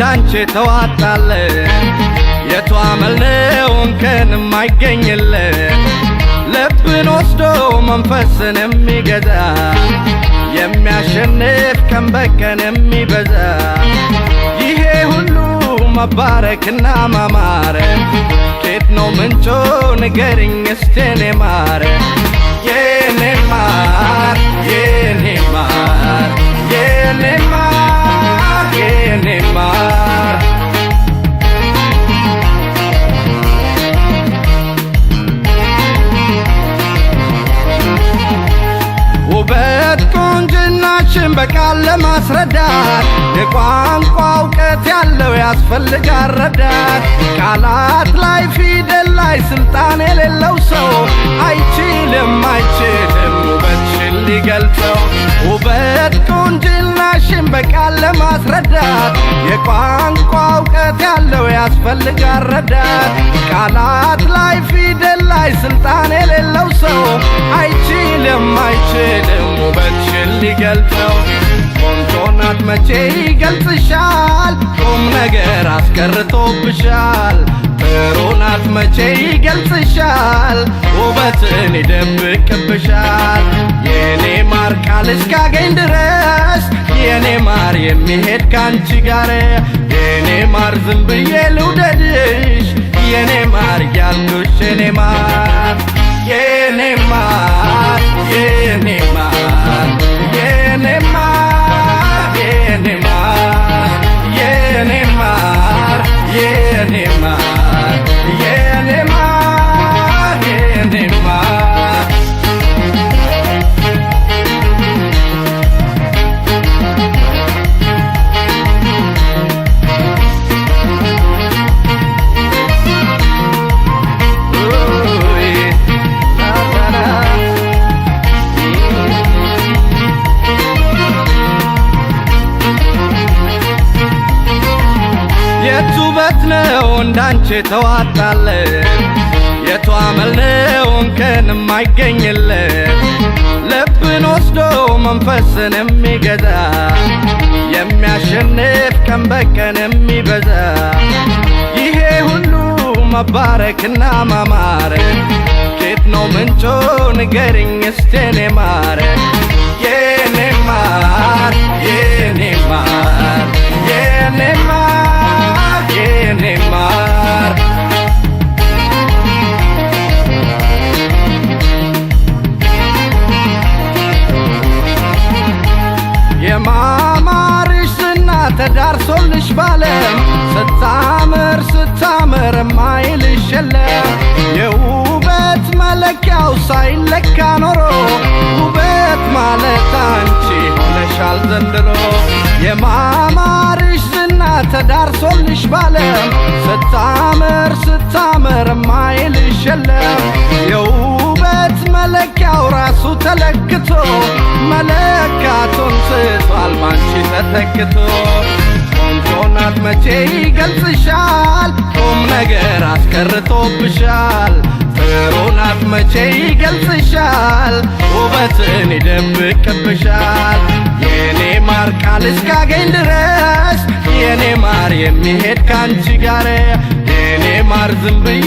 እንዳንቺ ተዋጣለ የቷ መልነው እንከን የማይገኝለ ልብን ወስዶ መንፈስን የሚገዛ የሚያሸንፍ ቀን በቀን የሚበዛ ይሄ ሁሉ መባረክና ማማረ ኬት ነው ምንጮ ንገሪኝ እስቲ የኔ ማር የኔ ማር የኔ ማር የኔ ማር የኔ ማር ውበት ቁንጅናችን በቃል ለማስረዳት የቋንቋ እውቀት ያለው ያስፈልጋል ረዳት ቃላት ላይ ፊደል ላይ ስልጣን የሌለው ሰው አይችልም ውበትሽን ሊገልጸው ውበት ቁንጅናሽን በቃል ለማስረዳት የቋንቋ እውቀት ያለው ያስፈልጋል ረዳት ቃላት ላይ ፊደል ላይ ስልጣን የሌለው ሰው አይችልም ውበትሽን ሊገልጸው ቆንጆ ናት መቼ ይገልጽሻል ቁም ነገር አስቀርቶብሻል ጥሩ ናት መቼ ይገልጽሻል ውበትን ይደብቅብሻል የኔ ማር ቃል እስካገኝ ድረስ የኔ ማር የሚሄድ ካንቺ ጋር የኔ ማር ዝም ብዬ ልውደድሽ የኔ ማር ያልኩሽ የኔ ማር የኔ ማር የኔ ማር የኔ ማር የኔ ማር የኔ ማር የኔ ማር የኔ ማር የኔ ማር የቱበት ነው እንዳንቺ ተዋጣለ የቷ መልነው እንከን የማይገኝለ ልብን ወስዶ መንፈስን የሚገዛ የሚያሸንፍ ቀን በቀን የሚበዛ ይሄ ሁሉ መባረክና ማማረ ኬት ነው ምንጮ ንገሪኝ እስቲ የኔ ማር የኔ ማር የኔ ማር የኔ ማር የኔ ማር የማማርሽ ዝና ተዳርሶልሽ ባለም ስታምር ማይልሽ የለም የውበት መለኪያው ሳይለካ ኖሮ ውበት ማለት አንቺ ሆነሻል ዘንድሮ የማማርሽ ዝና ተዳርሶልሽ ባለም ስታምር ማይልሽ የለም የውበት መለኪያው ራሱ ተለክቶ መለካቱን ስቷል ባንቺ ተተክቶ ቆንጆ ናት መቼ ይገልጽሻል ቁም ነገር አስቀርቶብሻል ጥሩ ናት መቼ ይገልጽሻል ውበትን ይደብቅብሻል የኔ ማር ቃል እስካገኝ ድረስ የኔ ማር የሚሄድ ካንቺ ጋር የኔ ማር ዝም ብዬ